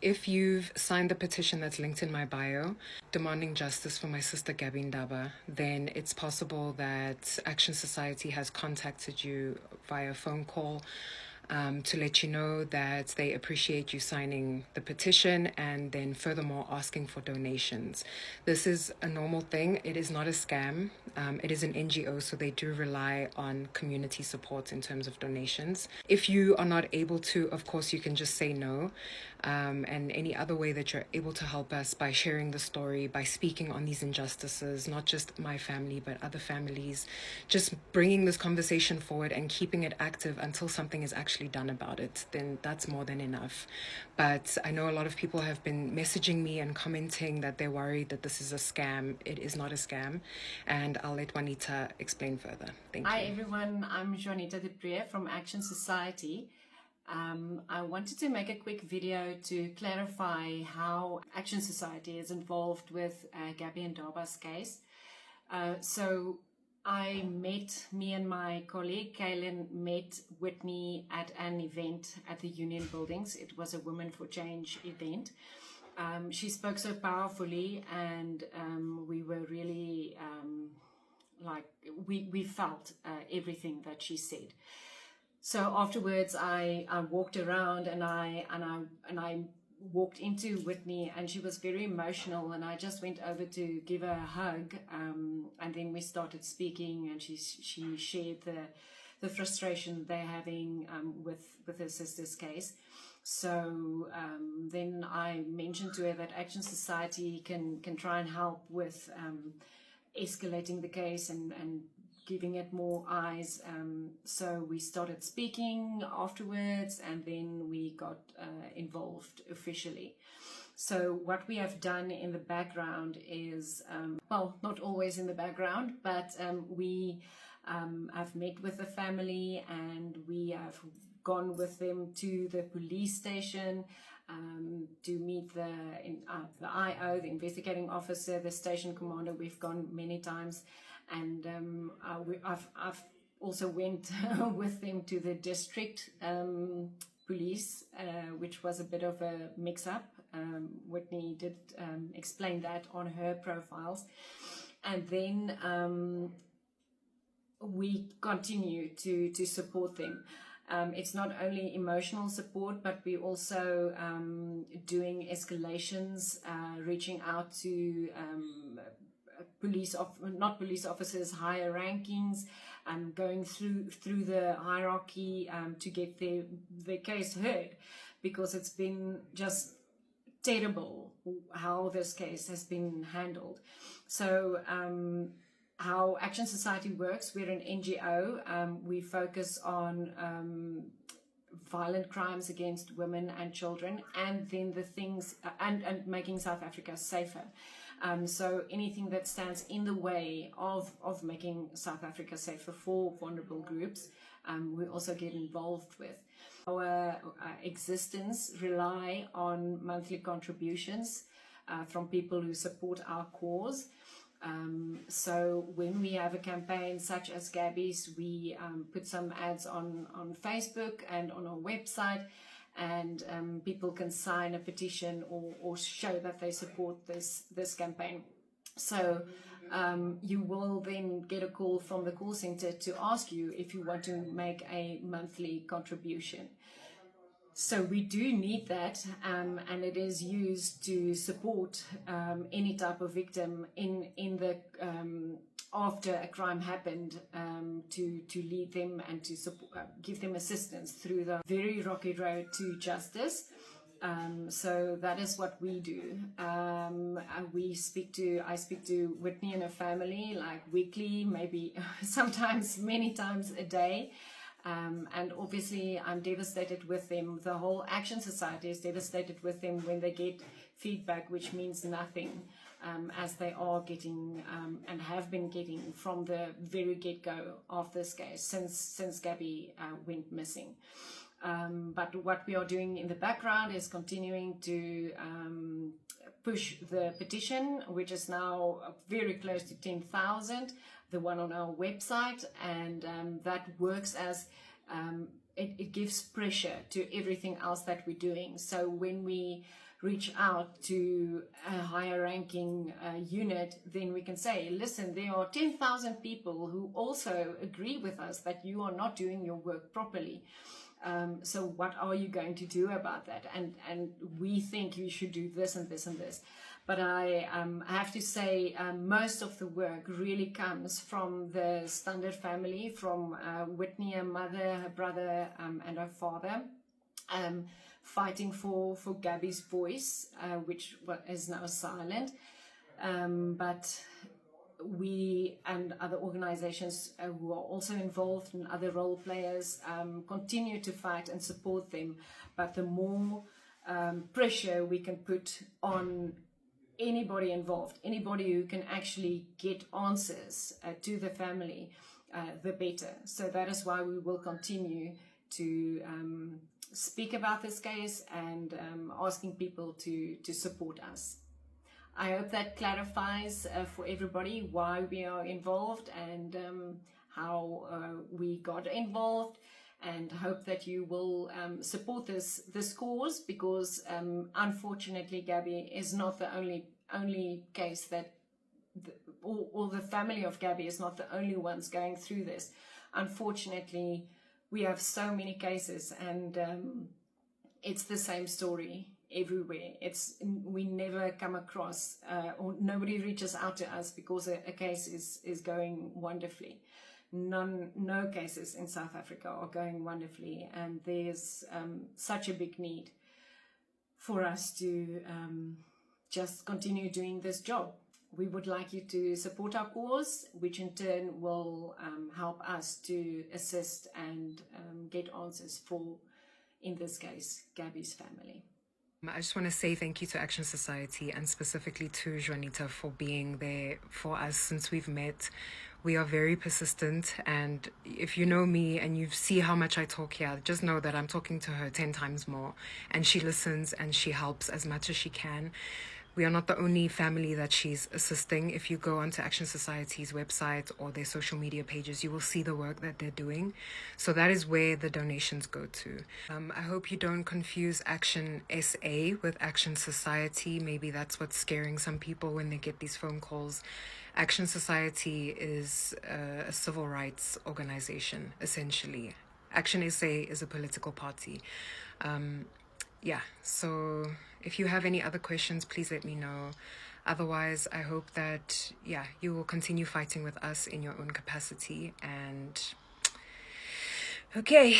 If you've signed the petition that's linked in my bio, demanding justice for my sister Gaby Ndaba, then it's possible that Action Society has contacted you via phone call to let you know that they appreciate you signing the petition and then furthermore asking for donations. This is a normal thing. It is not a scam. It is an NGO, so they do rely on community support in terms of donations. If you are not able to, of course, you can just say no. And any other way that you're able to help us by sharing the story, by speaking on these injustices, not just my family, but other families, just bringing this conversation forward and keeping it active until something is actually done about it, then that's more than enough. But I know a lot of people have been messaging me and commenting that they're worried that this is a scam. It is not a scam. And I'll let Juanita explain further. Thank you. Hi everyone, I'm Juanita from Action Society. I wanted to make a quick video to clarify how Action Society is involved with Gaby Ndaba's case. So me and my colleague Kaylin met Witney at an event at the Union Buildings. It was a Women for Change event. She spoke so powerfully, and we were really we felt everything that she said. So afterwards, I walked around and I walked into Witney, and she was very emotional, and I just went over to give her a hug, and then we started speaking, and she shared the frustration they're having with her sister's case. So then I mentioned to her that Action Society can try and help with escalating the case and giving it more eyes. So we started speaking afterwards, and then we got involved officially. So what we have done in the background is, well, not always in the background, but we have met with the family, and we have gone with them to the police station to meet the IO, the investigating officer, the station commander. We've gone many times. And I've also went with them to the district police, which was a bit of a mix-up. Witney did explain that on her profiles. And then we continue to support them. It's not only emotional support, but we also doing escalations, reaching out to not police officers, higher rankings, going through the hierarchy to get the case heard, because it's been just terrible how this case has been handled. So how Action Society works, we're an NGO. We focus on violent crimes against women and children, and then the things and making South Africa safer. So anything that stands in the way of making South Africa safer for vulnerable groups, we also get involved with. Our existence rely on monthly contributions from people who support our cause. So when we have a campaign such as Gaby's, we put some ads on Facebook and on our website, and people can sign a petition or show that they support this campaign. So you will then get a call from the call center to ask you if you want to make a monthly contribution. So we do need that, and it is used to support any type of victim in the after a crime happened, to lead them and to support, give them assistance through the very rocky road to justice. So that is what we do. I speak to Witney and her family like weekly, maybe sometimes many times a day. And obviously I'm devastated with them. The whole Action Society is devastated with them when they get feedback which means nothing, as they are getting and have been getting from the very get-go of this case since Gaby went missing. But what we are doing in the background is continuing to push the petition, which is now very close to 10,000, the one on our website, and that works as it gives pressure to everything else that we're doing. So when we reach out to a higher ranking unit, then we can say, listen, there are 10,000 people who also agree with us that you are not doing your work properly. So what are you going to do about that? And we think you should do this and this and this. But I have to say, most of the work really comes from the Standard family, from Witney, her mother, her brother, and her father, fighting for Gaby's voice, which is now silent. But we and other organizations who are also involved, and other role players, continue to fight and support them. But the more pressure we can put on anybody involved, anybody who can actually get answers to the family, the better. So that is why we will continue to speak about this case and asking people to support us. I hope that clarifies for everybody why we are involved and how we got involved, and hope that you will support this cause, because unfortunately Gaby is not the only case that or the family of Gaby is not the only ones going through this. Unfortunately, we have so many cases, and it's the same story everywhere. We never come across or nobody reaches out to us because a case is going wonderfully. No cases in South Africa are going wonderfully, and there's such a big need for us to just continue doing this job. We would like you to support our cause, which in turn will help us to assist and get answers for, in this case, Gaby's family. I just want to say thank you to Action Society, and specifically to Juanita, for being there for us since we've met. We are very persistent, and if you know me and you see how much I talk here, just know that I'm talking to her 10 times more, and she listens and she helps as much as she can. We are not the only family that she's assisting. If you go onto Action Society's website or their social media pages, you will see the work that they're doing. So that is where the donations go to. I hope you don't confuse Action SA with Action Society. Maybe that's what's scaring some people when they get these phone calls. Action Society is a civil rights organization, essentially. Action SA is a political party. Yeah, so if you have any other questions, please let me know. Otherwise, I hope that, you will continue fighting with us in your own capacity. And okay.